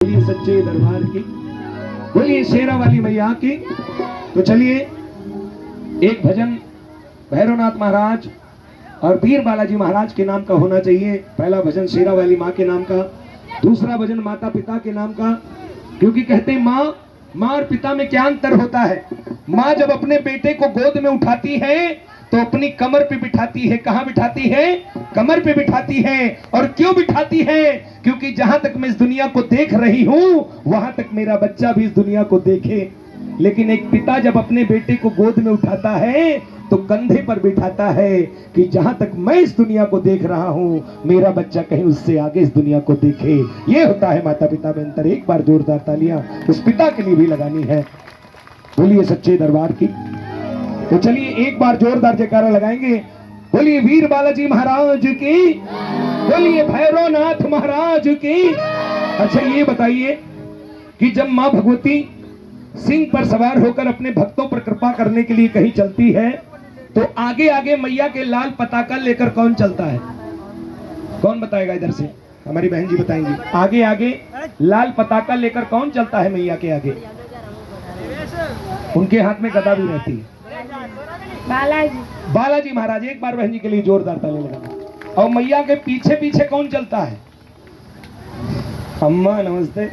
बोलिए सच्चे दरबार की, बोलिए शेरा वाली मैया की। तो चलिए एक भजन भैरवनाथ महाराज और वीर बालाजी महाराज के नाम का होना चाहिए। पहला भजन शेरा वाली माँ के नाम का, दूसरा भजन माता पिता के नाम का। क्योंकि कहते हैं माँ और पिता में क्या अंतर होता है। माँ जब अपने बेटे को गोद में उठाती है तो अपनी कमर पे बिठाती है। कहाँ बिठाती है? कमर पे बिठाती है। और क्यों बिठाती है? क्योंकि जहां तक मैं इस दुनिया को देख रही हूं वहां तक मेरा बच्चा भी इस दुनिया को देखे। लेकिन एक पिता जब अपने बेटे को गोद में उठाता है तो कंधे पर बिठाता है कि जहां तक मैं इस दुनिया को देख रहा हूं मेरा बच्चा कहीं उससे आगे इस दुनिया को देखे। ये होता है माता पिता में अंतर। एक बार जोरदार तालियां उस पिता के लिए भी लगानी है। बोलिए सच्चे दरबार की। तो चलिए एक बार जोरदार जयकारा लगाएंगे। बोलिए वीर बालाजी महाराज की, बोलिए भैरवनाथ महाराज की। अच्छा ये बताइए कि जब मां भगवती सिंह पर सवार होकर अपने भक्तों पर कृपा करने के लिए कहीं चलती है तो आगे आगे मैया के लाल पताका लेकर कौन चलता है? कौन बताएगा? इधर से हमारी बहन जी बताएंगी। आगे आगे लाल पताका लेकर कौन चलता है मैया के आगे? उनके हाथ में गदा भी रहती है। बालाजी महाराज। एक बार बहन जी के लिए जोरदार ताली लगाना। और मैया के पीछे पीछे कौन चलता है? अम्मा नमस्ते।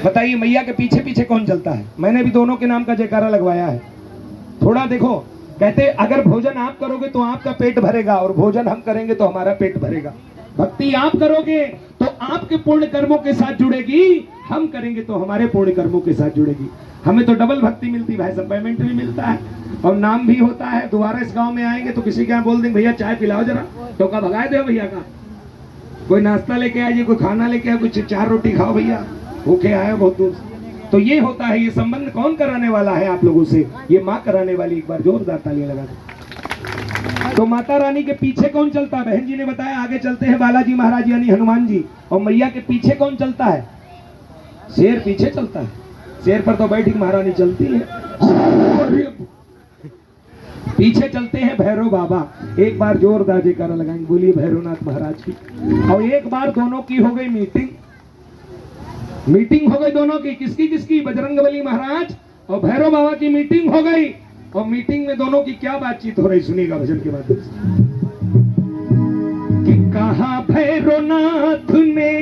बताइए मैया के पीछे पीछे कौन चलता है? मैंने भी दोनों के नाम का जयकारा लगवाया है। थोड़ा देखो, कहते अगर भोजन आप करोगे तो आपका पेट भरेगा और भोजन हम करेंगे तो हमारा पेट भरेगा। भक्ति आप करोगे तो आपके पुण्य कर्मों के साथ जुड़ेगी, हम करेंगे तो हमारे पुण्य कर्मों के साथ जुड़ेगी। हमें तो डबल भक्ति मिलती भाई साहब, पेमेंट भी मिलता है और नाम भी होता है। दोबारा इस गांव में आएंगे तो किसी के यहाँ बोल देंगे भैया चाय पिलाओ जरा, तो का भगाए दो भैया का। कोई नाश्ता लेके आइए, कोई खाना लेके आए, कुछ 4 रोटी खाओ भैया, भूखे आए बहुत दूर। तो ये होता है। ये संबंध कौन कराने वाला है आप लोगों से? ये माँ कराने वाली। एक बार जोरदार तालियां लगा दो। तो माता रानी के पीछे कौन चलता है? बहन जी ने बताया आगे चलते हैं बालाजी महाराज यानी हनुमान जी। और मैया के पीछे कौन चलता है? शेर पीछे चलता है। शेर पर तो बैठी महारानी चलती है। पीछे चलते हैं भैरव बाबा। एक बार जोरदार जयकारा लगाएंगे। बोलिए भैरवनाथ महाराज की। और एक बार दोनों की हो गई मीटिंग हो गई दोनों की। किसकी? बजरंगबली महाराज और भैरव बाबा की मीटिंग हो गई। और मीटिंग में दोनों की क्या बातचीत हो रही सुनिएगा भजन के माध्यम से। कि कहा भैरवनाथ ने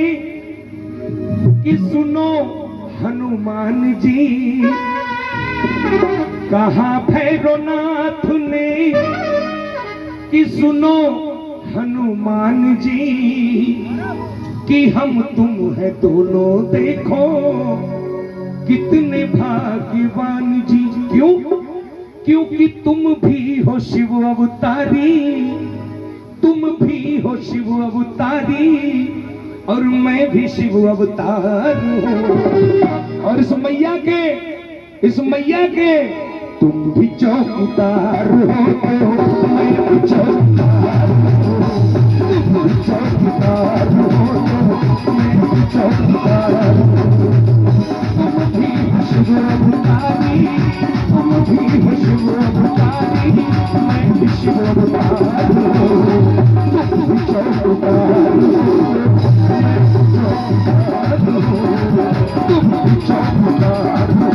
कि सुनो हनुमान जी, कहा भैरवनाथ ने कि सुनो हनुमान जी, कि हम तुम है दोनों देखो कितने भाग्यवान जी। क्यों? क्योंकि तुम भी हो शिव अवतारी, तुम भी हो शिव अवतारी और मैं भी शिव अवतार हूँ। और इस मैया के तुम भी चौकीदार हो, मैं भी चौकीदार हूँ। तुम भी चौकीदार हो, मैं भी चौकीदार हूँ। तुम भी हो शिव अवतारी, तुम भी हो शिव अवतारी, मैं भी शिव अवतार हूँ। तुम भी चौकीदार हो, तुम भी चौकीदार हो,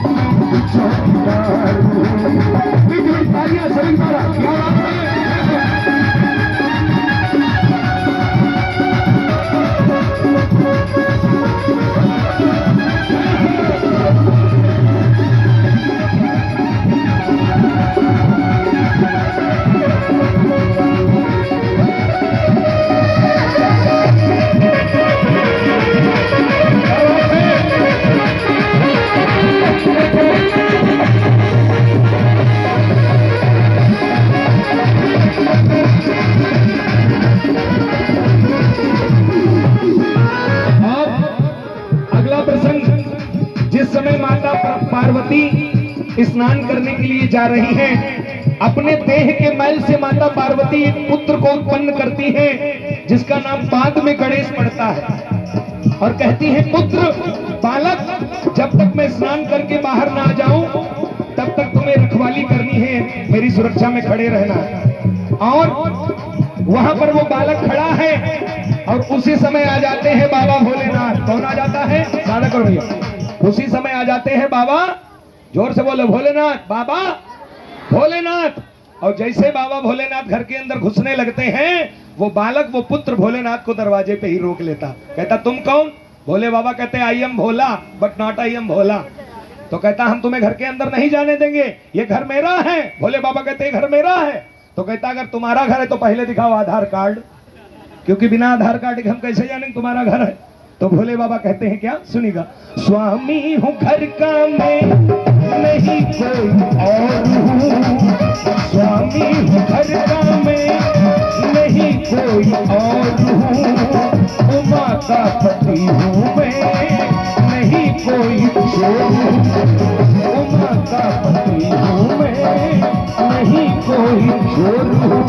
मैं भी चौकीदार हूँ। एक तालियां सभी द्वारा। पार्वती स्नान करने के लिए जा रही हैं। अपने देह के मैल से माता पार्वती एक पुत्र को उत्पन्न करती हैं जिसका नाम बाद में गणेश पड़ता है। और कहती है पुत्र बालक जब तक मैं स्नान करके बाहर ना आ जाऊं तब तक तुम्हें रखवाली करनी है, मेरी सुरक्षा में खड़े रहना। और वहां पर वो बालक खड़ा है और उसी समय आ जाते हैं बाबा भोलेनाथ। कौन आ जाता है? सारा करो भैया। उसी समय आ जाते हैं बाबा, जोर से बोलो भोलेनाथ, बाबा भोलेनाथ। और जैसे बाबा भोलेनाथ घर के अंदर घुसने लगते हैं, वो बालक, वो पुत्र भोलेनाथ को दरवाजे पे ही रोक लेता। कहता तुम कौन? भोले बाबा कहते I am Bhola but not I am Bhola. तो कहता हम तुम्हें घर के अंदर नहीं जाने देंगे, ये घर मेरा है। भोले बाबा कहते घर मेरा है। तो कहता अगर तुम्हारा घर है तो पहले दिखाओ आधार कार्ड, क्योंकि बिना आधार कार्ड के हम कैसे जानेंगे तुम्हारा घर है। तो भोले बाबा कहते हैं क्या, सुनिएगा। स्वामी हूँ घर का मैं, नहीं कोई और हूँ। स्वामी हूँ घर का मैं, नहीं कोई और हूँ। उमा का पति हूँ मैं, नहीं कोई चोर हूँ। उमा का पति हूँ मैं, नहीं कोई चोर हूँ।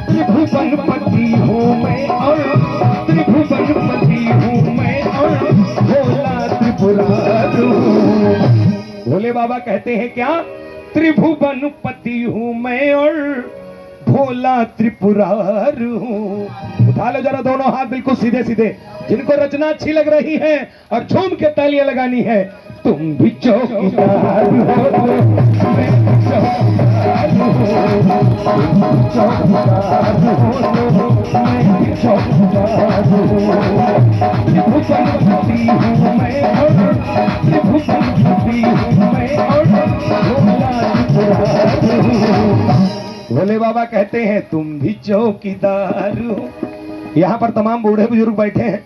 त्रिभुवन पति हूँ मैं और त्रिभुवन पति हूँ मैं और भोला त्रिपुरारी हूँ। भोले बाबा कहते हैं क्या, त्रिभुवन पति हूँ मैं और भोला त्रिपुरारी हूँ। उठा लो जरा दोनों हाथ बिल्कुल सीधे सीधे, जिनको रचना अच्छी लग रही है और झूम के तालियां लगानी है। तुम भी चौकीदार हो, मैं भी चौकीदार हूँ। चौकीदार हो, मैं भी चौकीदार हूँ। त्रिभुवन पति हूँ मैं और त्रिभुवन पति हूँ मैं और भोला त्रिपुरारी हूँ। भोले बाबा कहते हैं तुम भी चौकीदार हो। यहाँ पर तमाम बूढ़े बुजुर्ग बैठे हैं,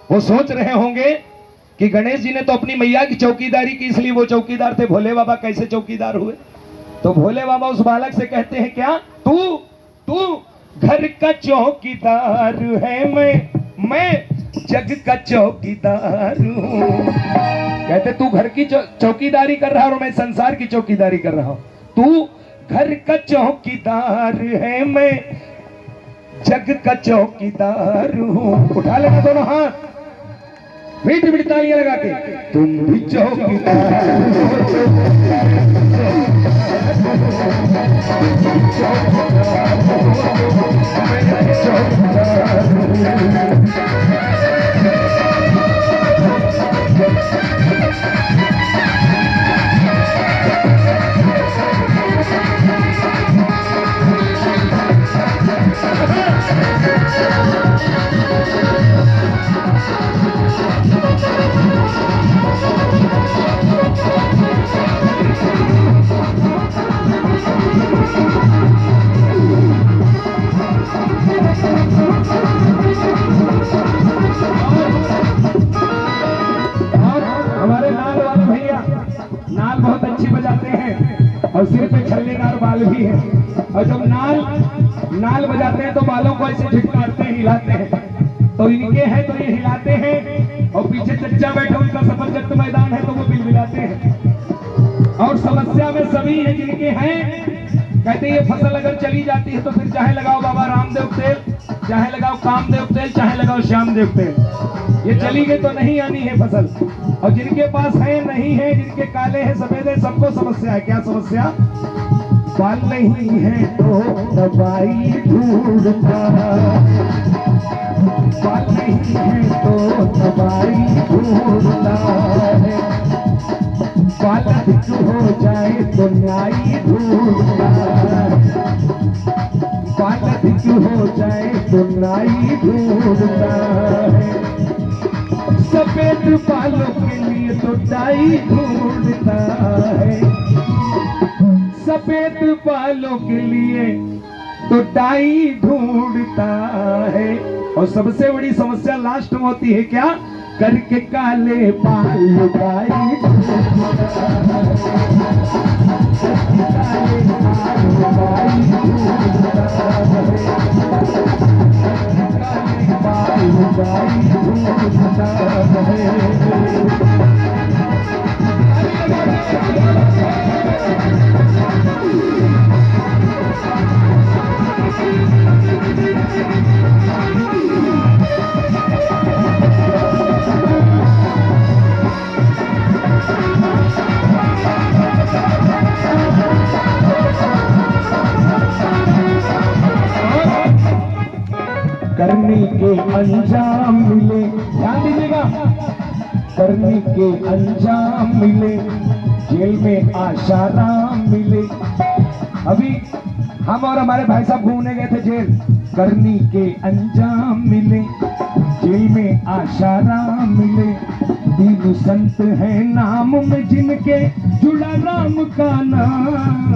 वो सोच रहे होंगे कि गणेश जी ने तो अपनी मैया की चौकीदारी की, इसलिए वो चौकीदार थे, भोले बाबा कैसे चौकीदार हुए। तो भोले बाबा उस बालक से कहते हैं क्या, तू तू घर का चौकीदार है, मैं जग का चौकीदार हूँ। कहते तू घर की चौकीदारी कर रहा है और मैं संसार की चौकीदारी कर रहा हूँ। तू घर का चौकीदार है, मैं जग का चौकीदार हूँ। उठा लेना दोनों हाथ, मीठी मीठी तालियां लगा के। तुम भी चौकीदार और सिर पे छल्लेदार बाल भी है। और जब नाल बजाते हैं तो बालों को ऐसे झटकारते हैं, हिलाते हैं। तो इनके हैं तो ये हिलाते हैं, और पीछे चच्चा बैठे उनका सफरजस्त मैदान है तो वो बिलबिलाते हैं। और समस्या में सभी है जिनके हैं, कहते ये फसल अगर चली जाती है तो फिर चाहे लगाओ बाबा रामदेव तेल, चाहे लगाओ कामदेव तेल, चाहे लगाओ श्यामदेव तेल, ये चली गई तो नहीं आनी है फसल। और जिनके पास है नहीं है, जिनके काले हैं सफेद है, सबको समस्या है। क्या समस्या? बाल नहीं है तो दवाई ढूंढता, बाल नहीं है तो दवाई ढूंढता है। बाल अधिक हो जाए तो न्याय ढूंढता है, बाल अधिक हो जाए तो न्याय ढूंढता है। सफेद बालों के लिए तो डाई ढूंढता है, सफेद बालों के लिए तो डाई ढूंढता है। और सबसे बड़ी समस्या लास्ट में होती है क्या? करके काले बाल डाई ढूंढता करने के अंजाम मिले, ध्यान दीजिएगा, करने के अंजाम मिले, जेल में आशाराम मिले। अभी हम और हमारे भाई साहब घूमने गए थे जेल, करने के अंजाम मिले, जेल में आशाराम मिले। दीन संत है नाम में जिनके जुड़ा राम का नाम,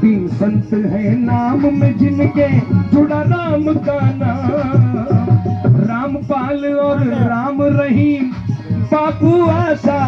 दीन संत है नाम में जिनके जुड़ा राम का नाम। रामपाल और राम रहीम बापू आशा